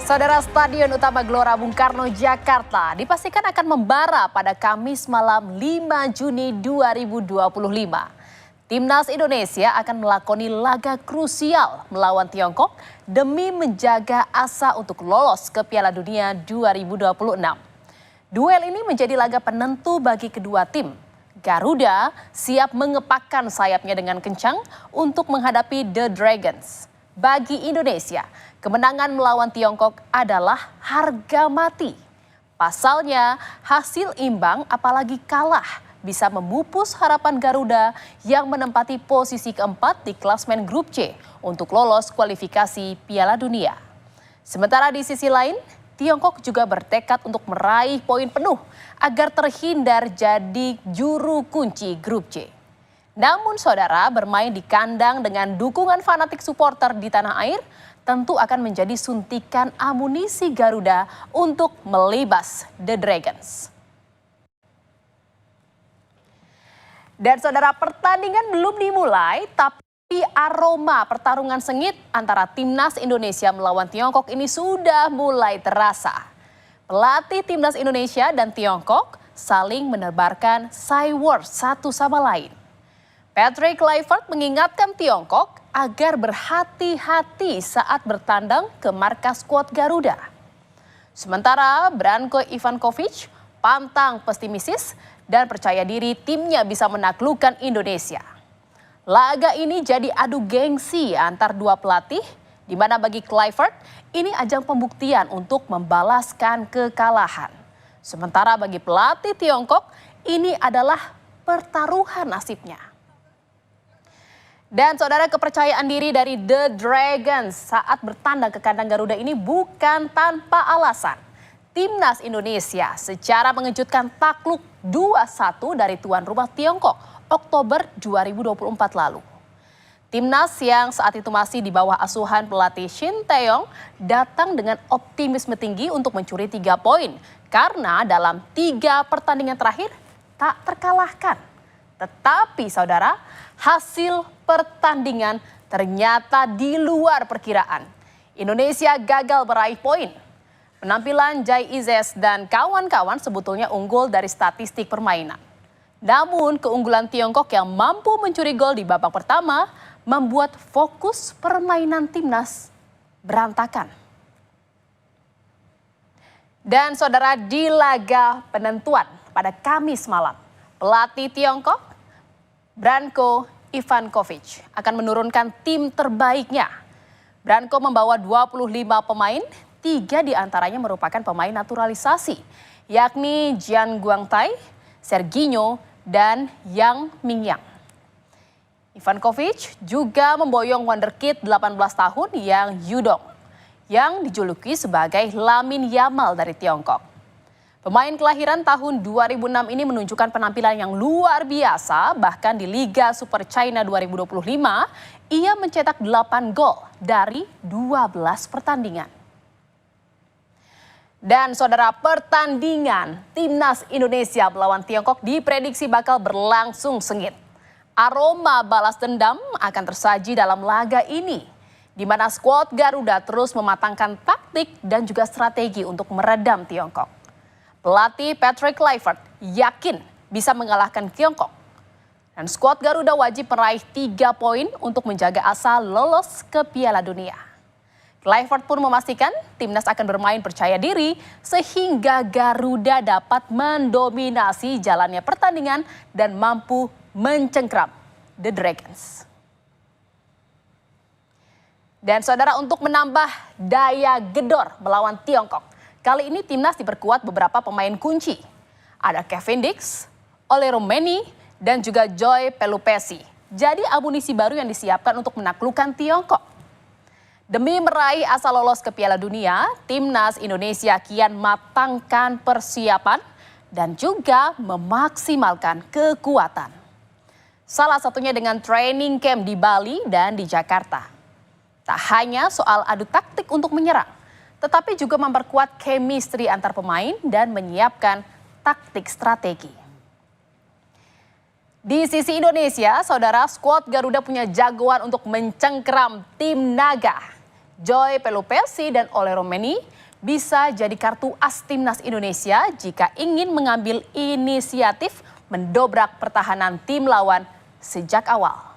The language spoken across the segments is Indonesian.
Saudara, Stadion Utama Gelora Bung Karno, Jakarta dipastikan akan membara pada Kamis malam 5 Juni 2025. Timnas Indonesia akan melakoni laga krusial melawan Tiongkok demi menjaga asa untuk lolos ke Piala Dunia 2026. Duel ini menjadi laga penentu bagi kedua tim. Garuda siap mengepakkan sayapnya dengan kencang untuk menghadapi The Dragons. Bagi Indonesia, kemenangan melawan Tiongkok adalah harga mati. Pasalnya, hasil imbang apalagi kalah bisa memupus harapan Garuda yang menempati posisi keempat di klasmen grup C untuk lolos kualifikasi Piala Dunia. Sementara di sisi lain, Tiongkok juga bertekad untuk meraih poin penuh agar terhindar jadi juru kunci grup C. Namun saudara, bermain di kandang dengan dukungan fanatik supporter di tanah air tentu akan menjadi suntikan amunisi Garuda untuk melibas The Dragons. Dan saudara, pertandingan belum dimulai tapi aroma pertarungan sengit antara Timnas Indonesia melawan Tiongkok ini sudah mulai terasa. Pelatih Timnas Indonesia dan Tiongkok saling menebarkan cywar satu sama lain. Patrick Kluivert mengingatkan Tiongkok agar berhati-hati saat bertandang ke markas skuad Garuda. Sementara Branko Ivanovic pantang pesimis dan percaya diri timnya bisa menaklukkan Indonesia. Laga ini jadi adu gengsi antar dua pelatih, di mana bagi Kluivert ini ajang pembuktian untuk membalaskan kekalahan. Sementara bagi pelatih Tiongkok ini adalah pertaruhan nasibnya. Dan saudara, kepercayaan diri dari The Dragons saat bertandang ke kandang Garuda ini bukan tanpa alasan. Timnas Indonesia secara mengejutkan takluk 2-1 dari tuan rumah Tiongkok Oktober 2024 lalu. Timnas yang saat itu masih di bawah asuhan pelatih Shin Tae-yong datang dengan optimisme tinggi untuk mencuri 3 poin karena dalam 3 pertandingan terakhir tak terkalahkan. Tetapi saudara, hasil pertandingan ternyata di luar perkiraan. Indonesia gagal meraih poin. Penampilan Jai Izes dan kawan-kawan sebetulnya unggul dari statistik permainan. Namun keunggulan Tiongkok yang mampu mencuri gol di babak pertama membuat fokus permainan timnas berantakan. Dan saudara, di laga penentuan pada Kamis malam, pelatih Tiongkok Branko Ivanovic akan menurunkan tim terbaiknya. Branko membawa 25 pemain, 3 diantaranya merupakan pemain naturalisasi, yakni Jian Guangtai, Serginho, dan Yang Mingyang. Ivanovic juga memboyong wonderkid 18 tahun yang Yudong, yang dijuluki sebagai Lamine Yamal dari Tiongkok. Pemain kelahiran tahun 2006 ini menunjukkan penampilan yang luar biasa, bahkan di Liga Super China 2025, ia mencetak 8 gol dari 12 pertandingan. Dan saudara, pertandingan Timnas Indonesia melawan Tiongkok diprediksi bakal berlangsung sengit. Aroma balas dendam akan tersaji dalam laga ini, di mana skuad Garuda terus mematangkan taktik dan juga strategi untuk meredam Tiongkok. Pelatih Patrick Kluivert yakin bisa mengalahkan Tiongkok. Dan skuad Garuda wajib meraih 3 poin untuk menjaga asa lolos ke Piala Dunia. Kluivert pun memastikan timnas akan bermain percaya diri sehingga Garuda dapat mendominasi jalannya pertandingan dan mampu mencengkram The Dragons. Dan saudara, untuk menambah daya gedor melawan Tiongkok, kali ini timnas diperkuat beberapa pemain kunci. Ada Kevin Dix, Ole Romeni, dan juga Joy Pelupessy. Jadi amunisi baru yang disiapkan untuk menaklukkan Tiongkok. Demi meraih asa lolos ke Piala Dunia, timnas Indonesia kian matangkan persiapan dan juga memaksimalkan kekuatan. Salah satunya dengan training camp di Bali dan di Jakarta. Tak hanya soal adu taktik untuk menyerang, tetapi juga memperkuat chemistry antar pemain dan menyiapkan taktik strategi. Di sisi Indonesia, saudara, skuad Garuda punya jagoan untuk mencengkeram tim naga. Joy Pelupessy dan Ole Romeni bisa jadi kartu as timnas Indonesia jika ingin mengambil inisiatif mendobrak pertahanan tim lawan sejak awal.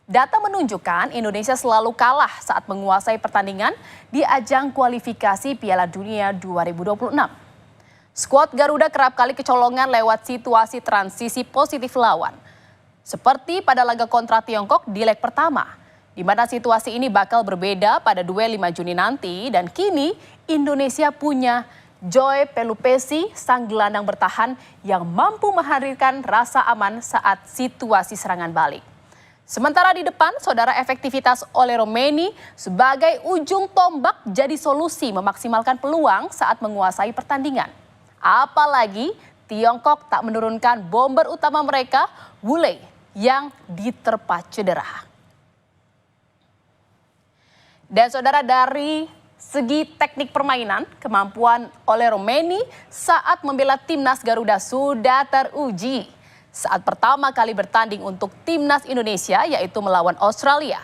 Data menunjukkan Indonesia selalu kalah saat menguasai pertandingan di ajang kualifikasi Piala Dunia 2026. Skuad Garuda kerap kali kecolongan lewat situasi transisi positif lawan. Seperti pada laga kontra Tiongkok di leg pertama, di mana situasi ini bakal berbeda pada duel 5 Juni nanti dan kini Indonesia punya Joy Pelupesi, sang gelandang bertahan yang mampu menghadirkan rasa aman saat situasi serangan balik. Sementara di depan, saudara efektivitas Ole Romeni sebagai ujung tombak jadi solusi memaksimalkan peluang saat menguasai pertandingan. Apalagi Tiongkok tak menurunkan bomber utama mereka, Wu Lei, yang diterpa cedera. Dan saudara, dari segi teknik permainan, kemampuan Ole Romeni saat membela timnas Garuda sudah teruji. Saat pertama kali bertanding untuk timnas Indonesia yaitu melawan Australia.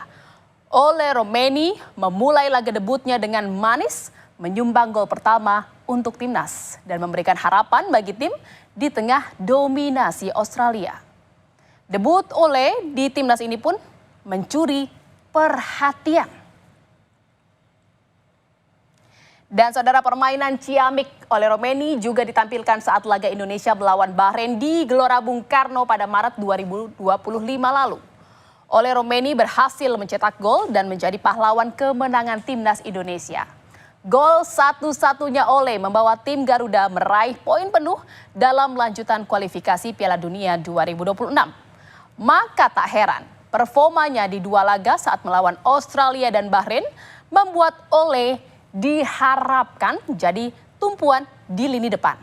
Ole Romeni memulai laga debutnya dengan manis, menyumbang gol pertama untuk timnas dan memberikan harapan bagi tim di tengah dominasi Australia. Debut Ole di timnas ini pun mencuri perhatian. Dan saudara, permainan ciamik Ole Romeni juga ditampilkan saat laga Indonesia melawan Bahrain di Gelora Bung Karno pada Maret 2025 lalu. Ole Romeni berhasil mencetak gol dan menjadi pahlawan kemenangan timnas Indonesia. Gol satu-satunya Ole membawa tim Garuda meraih poin penuh dalam lanjutan kualifikasi Piala Dunia 2026. Maka tak heran, performanya di dua laga saat melawan Australia dan Bahrain membuat Ole diharapkan jadi tumpuan di lini depan.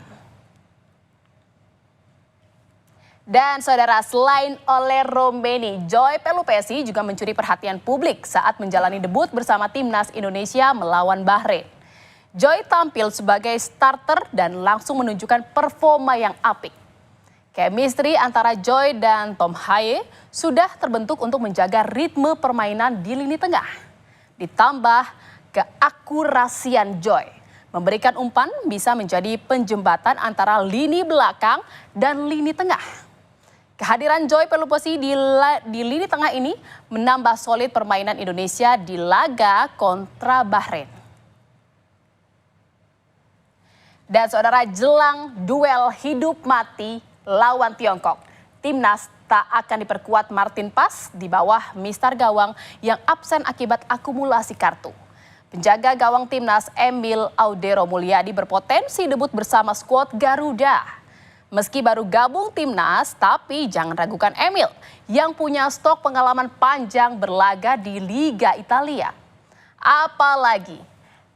Dan saudara, selain Ole Romeni, Joy Pelupesi juga mencuri perhatian publik saat menjalani debut bersama timnas Indonesia melawan Bahrain. Joy tampil sebagai starter dan langsung menunjukkan performa yang apik. Chemistry antara Joy dan Tom Haye sudah terbentuk untuk menjaga ritme permainan di lini tengah. Ditambah keakurasian Joy, memberikan umpan bisa menjadi penjembatan antara lini belakang dan lini tengah. Kehadiran Joy Pelupesi di lini tengah ini menambah solid permainan Indonesia di laga kontra Bahrain. Dan saudara, jelang duel hidup mati lawan Tiongkok, timnas tak akan diperkuat Martin Pas di bawah mistar gawang yang absen akibat akumulasi kartu. Penjaga gawang timnas Emil Audero Mulyadi berpotensi debut bersama skuad Garuda. Meski baru gabung timnas, tapi jangan ragukan Emil yang punya stok pengalaman panjang berlaga di Liga Italia. Apalagi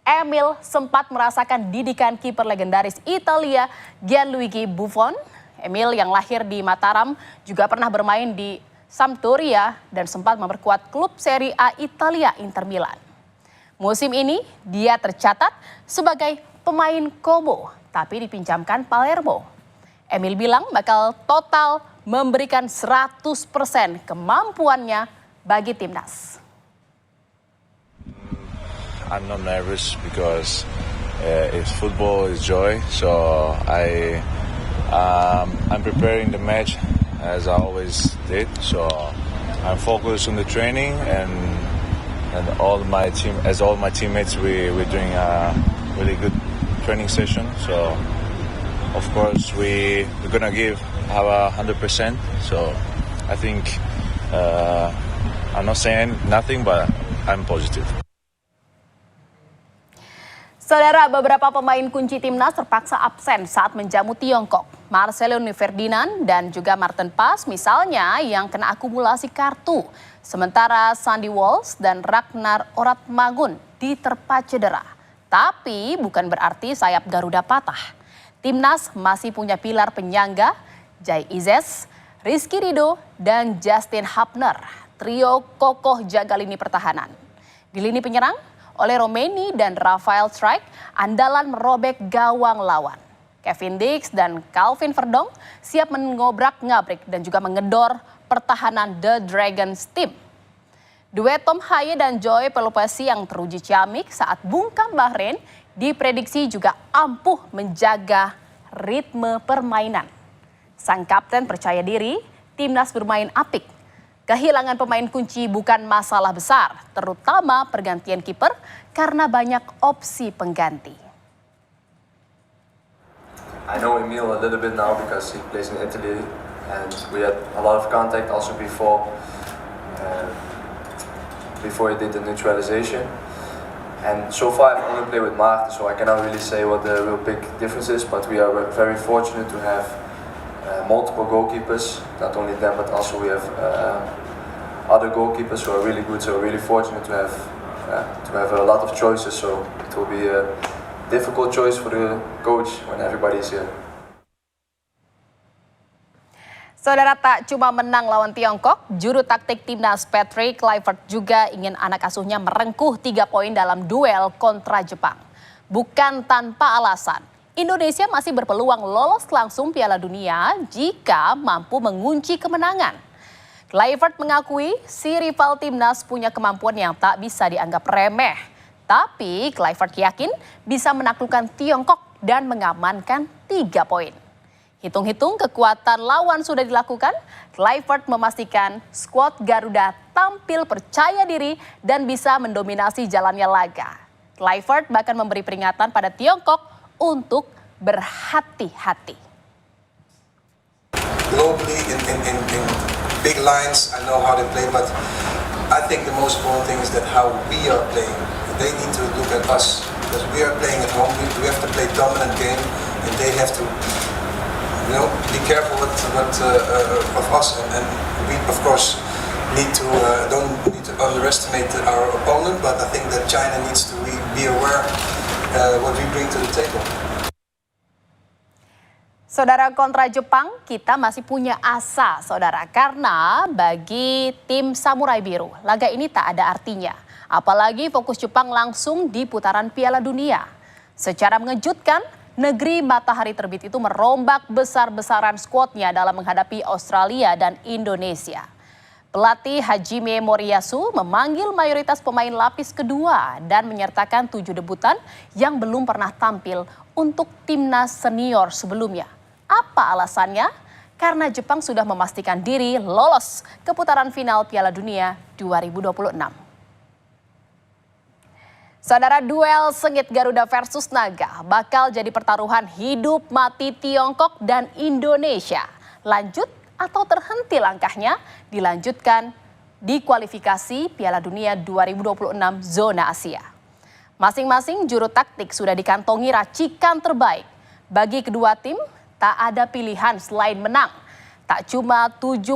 Emil sempat merasakan didikan kiper legendaris Italia Gianluigi Buffon. Emil yang lahir di Mataram juga pernah bermain di Sampdoria dan sempat memperkuat klub Serie A Italia Inter Milan. Musim ini dia tercatat sebagai pemain Como tapi dipinjamkan Palermo. Emil bilang bakal total memberikan 100% kemampuannya bagi timnas. I'm not nervous because it's football, it's joy. So I'm preparing the match as I always did. So I'm focused on the training and all my teammates we're doing a really good training session. So of course we're gonna give our 100%. So I think I'm not saying nothing, but I'm positive. Saudara, beberapa pemain kunci timnas terpaksa absen saat menjamu Tiongkok. Marcelo Ferdinand dan juga Martin Pas misalnya yang kena akumulasi kartu. Sementara Sandy Walsh dan Ragnar Oratmagun diterpa cedera. Tapi bukan berarti sayap Garuda patah. Timnas masih punya pilar penyangga, Jai Izes, Rizky Ridho, dan Justin Hapner. Trio kokoh jaga lini pertahanan. Di lini penyerang, Ole Romeni dan Rafael Strike andalan merobek gawang lawan. Kevin Dix dan Calvin Verdong siap mengobrak-ngabrik dan juga mengedor pertahanan The Dragons team. Duet Tom Haye dan Joy Pelopesi yang teruji ciamik saat bungkam Bahrain diprediksi juga ampuh menjaga ritme permainan. Sang kapten percaya diri, timnas bermain apik. Kehilangan pemain kunci bukan masalah besar, terutama pergantian kiper karena banyak opsi pengganti. I know Emil a little bit now because he plays in Italy and we had a lot of contact also before he did the neutralization. And so far I've only played with Maarten, so I cannot really say what the real big difference is, but we are very fortunate to have multiple goalkeepers, not only them but also we have other goalkeepers who are really good, so we're really fortunate to have a lot of choices, so it will be a difficult choice for the coach when everybody is here. Saudara, tak cuma menang lawan Tiongkok, juru taktik timnas Patrick Kluivert juga ingin anak asuhnya merengkuh 3 poin dalam duel kontra Jepang. Bukan tanpa alasan, Indonesia masih berpeluang lolos langsung Piala Dunia jika mampu mengunci kemenangan. Kluivert mengakui si rival timnas punya kemampuan yang tak bisa dianggap remeh. Tapi Kluivert yakin bisa menaklukkan Tiongkok dan mengamankan 3 poin. Hitung-hitung kekuatan lawan sudah dilakukan, Kluivert memastikan skuad Garuda tampil percaya diri dan bisa mendominasi jalannya laga. Kluivert bahkan memberi peringatan pada Tiongkok untuk berhati-hati. Globally, in big lines, I know how they play, but I think the most important thing is that how we are playing. They need to look at us because we are playing at home. We have to play dominant game, and they have to. Be careful of us, and we of course don't need to underestimate our opponent. But I think that China needs to be aware what we bring to the table. Saudara, kontra Jepang kita masih punya asa, saudara, karena bagi tim Samurai Biru laga ini tak ada artinya. Apalagi fokus Jepang langsung di putaran Piala Dunia. Secara mengejutkan, negeri matahari terbit itu merombak besar-besaran skuadnya dalam menghadapi Australia dan Indonesia. Pelatih Hajime Moriyasu memanggil mayoritas pemain lapis kedua dan menyertakan 7 debutan yang belum pernah tampil untuk timnas senior sebelumnya. Apa alasannya? Karena Jepang sudah memastikan diri lolos ke putaran final Piala Dunia 2026. Saudara, duel sengit Garuda versus Naga bakal jadi pertaruhan hidup mati Tiongkok dan Indonesia. Lanjut atau terhenti langkahnya dilanjutkan di kualifikasi Piala Dunia 2026 zona Asia. Masing-masing juru taktik sudah dikantongi racikan terbaik. Bagi kedua tim tak ada pilihan selain menang. Tak cuma 70.000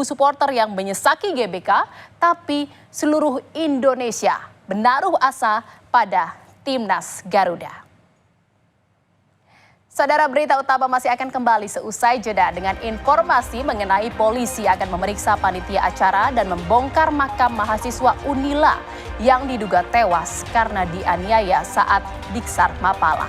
supporter yang menyesaki GBK, tapi seluruh Indonesia menaruh asa pada timnas Garuda. Saudara, berita utama masih akan kembali seusai jeda dengan informasi mengenai polisi akan memeriksa panitia acara dan membongkar makam mahasiswa Unila yang diduga tewas karena dianiaya saat Diksar Mapala.